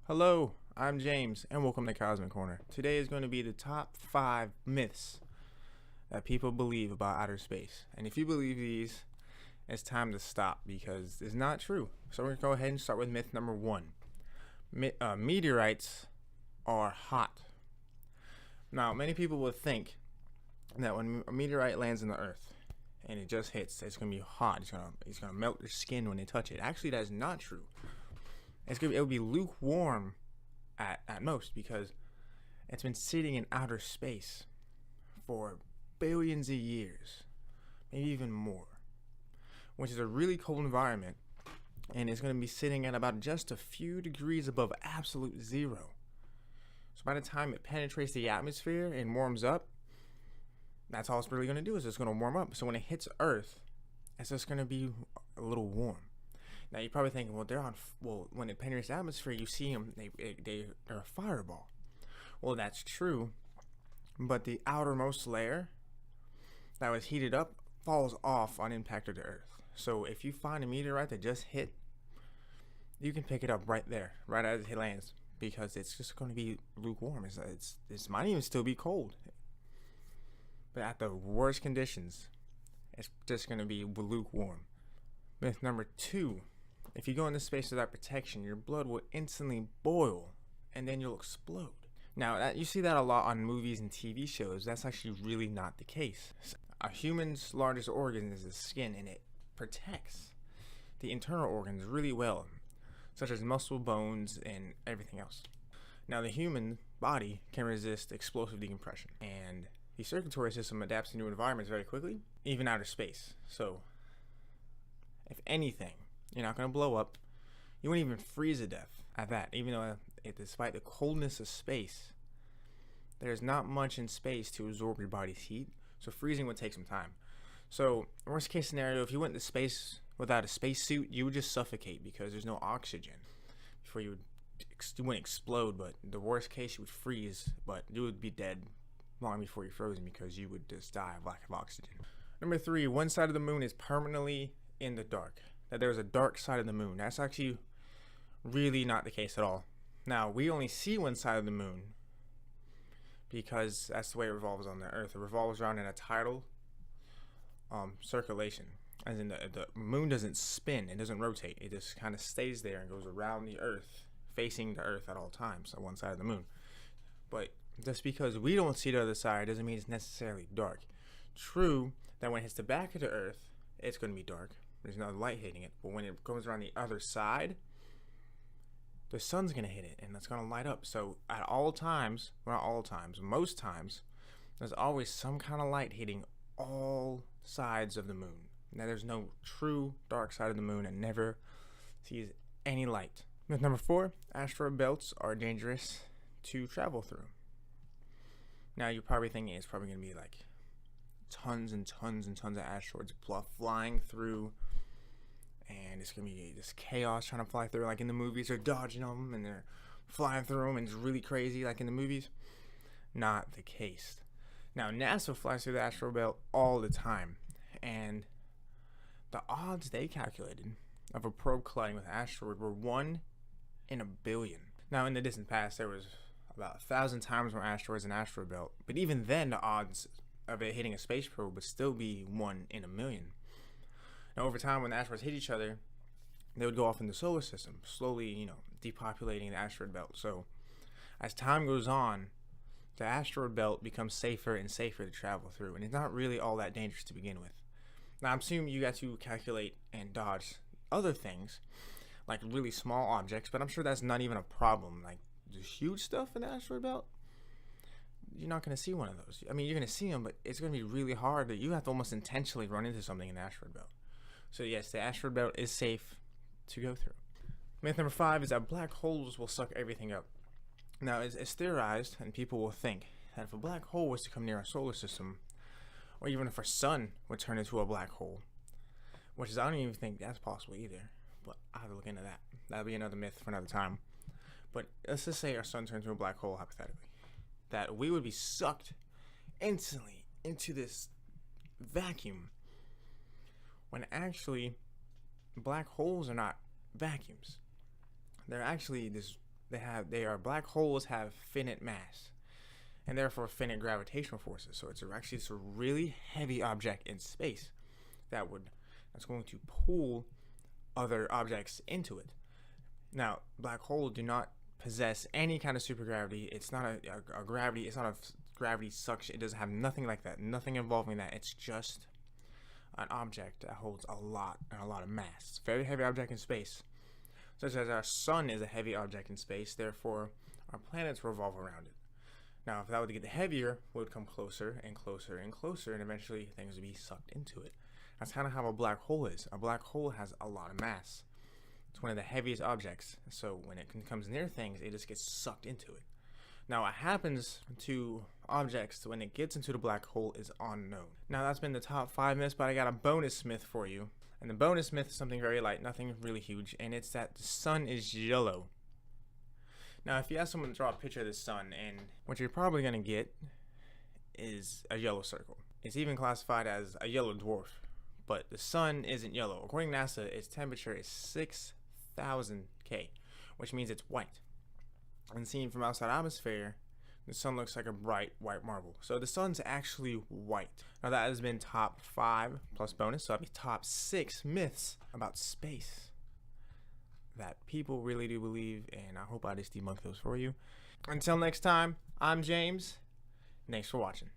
Hello, I'm James, and welcome to Cosmic Corner. Today is going to be the top 5 myths that people believe about outer space. And if you believe these, it's time to stop because it's not true. So we're going to go ahead and start with myth number 1. Meteorites are hot. Now, many people would think that when a meteorite lands in the Earth and it just hits, it's going to be hot. It's going to melt your skin when they touch it. Actually, that is not true. It would be lukewarm at most because it's been sitting in outer space for billions of years, maybe even more, which is a really cold environment, and it's going to be sitting at about just a few degrees above absolute zero. So by the time it penetrates the atmosphere and warms up, that's all it's really going to do is it's going to warm up. So when it hits Earth, it's just going to be a little warm. Now you're probably thinking, when it penetrates the atmosphere, you see them, they're a fireball. Well, that's true, but the outermost layer that was heated up falls off on impact of the Earth. So if you find a meteorite that just hit, you can pick it up right there, right as it lands, because it's just going to be lukewarm. It might even still be cold, but at the worst conditions, it's just going to be lukewarm. Myth number 2. If you go into space without protection, your blood will instantly boil and then you'll explode. Now, you see that a lot on movies and TV shows. That's actually really not the case. A human's largest organ is the skin, and it protects the internal organs really well, such as muscle, bones, and everything else. Now, the human body can resist explosive decompression, and the circulatory system adapts to new environments very quickly, even outer space. So, if anything, you're not going to blow up. You won't even freeze to death at that, even though despite the coldness of space, there's not much in space to absorb your body's heat, so freezing would take some time. So, worst case scenario, if you went into space without a spacesuit, you would just suffocate because there's no oxygen. Before you wouldn't explode, but the worst case, you would freeze, but you would be dead long before you're frozen because you would just die of lack of oxygen. Number 3, one side of the moon is permanently in the dark. That there's a dark side of the moon. That's actually really not the case at all. Now, we only see one side of the moon because that's the way it revolves on the Earth. It revolves around in a tidal circulation. As in the moon doesn't spin, it doesn't rotate. It just kind of stays there and goes around the Earth, facing the Earth at all times, on one side of the moon. But just because we don't see the other side doesn't mean it's necessarily dark. True that when it hits the back of the Earth, it's going to be dark. There's no light hitting it. But when it goes around the other side, the sun's going to hit it and it's going to light up. So at all times, well, not all times, most times, there's always some kind of light hitting all sides of the moon. Now there's no true dark side of the moon and never sees any light. Myth number 4, asteroid belts are dangerous to travel through. Now you're probably thinking it's probably going to be like tons and tons and tons of asteroids flying through, and it's gonna be this chaos trying to fly through. Like in the movies, they're dodging them and they're flying through them, and it's really crazy like in the movies. Not the case. Now NASA flies through the asteroid belt all the time, and the odds they calculated of a probe colliding with an asteroid were 1 in a billion. Now in the distant past, there was about 1,000 times more asteroids in the asteroid belt, but even then the odds of it hitting a space probe would still be 1 in a million. Now, over time, when the asteroids hit each other, they would go off in the solar system, slowly, depopulating the asteroid belt. So, as time goes on, the asteroid belt becomes safer and safer to travel through, and it's not really all that dangerous to begin with. Now, I'm assuming you got to calculate and dodge other things, like really small objects, but I'm sure that's not even a problem. Like, the huge stuff in the asteroid belt, you're not going to see one of those. I mean, you're going to see them, but it's going to be really hard that you have to almost intentionally run into something in the asteroid belt. So yes, the asteroid belt is safe to go through. Myth number 5 is that black holes will suck everything up. Now, it's theorized, and people will think that if a black hole was to come near our solar system, or even if our sun would turn into a black hole, which is, I don't even think that's possible either, but I'll have to look into that. That'll be another myth for another time. But let's just say our sun turns into a black hole, hypothetically, that we would be sucked instantly into this vacuum, when actually black holes are not vacuums. They're actually this black holes have finite mass, and therefore finite gravitational forces. So it's a really heavy object in space that's going to pull other objects into it. Now, black holes do not possess any kind of supergravity. It's not a gravity. It's not a gravity suction. It doesn't have nothing like that. Nothing involving that. It's just an object that holds a lot of mass. It's a very heavy object in space. Such as our sun is a heavy object in space. Therefore, our planets revolve around it. Now, if that were to get heavier, we would come closer and closer and closer, and eventually things would be sucked into it. That's kind of how a black hole is. A black hole has a lot of mass. It's one of the heaviest objects. So when it comes near things, it just gets sucked into it. Now, what happens to objects when it gets into the black hole is unknown. Now, that's been the top 5 myths, but I got a bonus myth for you. And the bonus myth is something very light, nothing really huge, and it's that the sun is yellow. Now, if you ask someone to draw a picture of the sun, and what you're probably going to get is a yellow circle. It's even classified as a yellow dwarf. But the sun isn't yellow. According to NASA, its temperature is 6,000 K, which means it's white. And seen from outside atmosphere, the sun looks like a bright white marble. So the sun's actually white. Now that has been top 5 plus bonus, so that'll be top 6 myths about space that people really do believe, and I hope I just debunked those for you. Until next time, I'm James. Thanks for watching.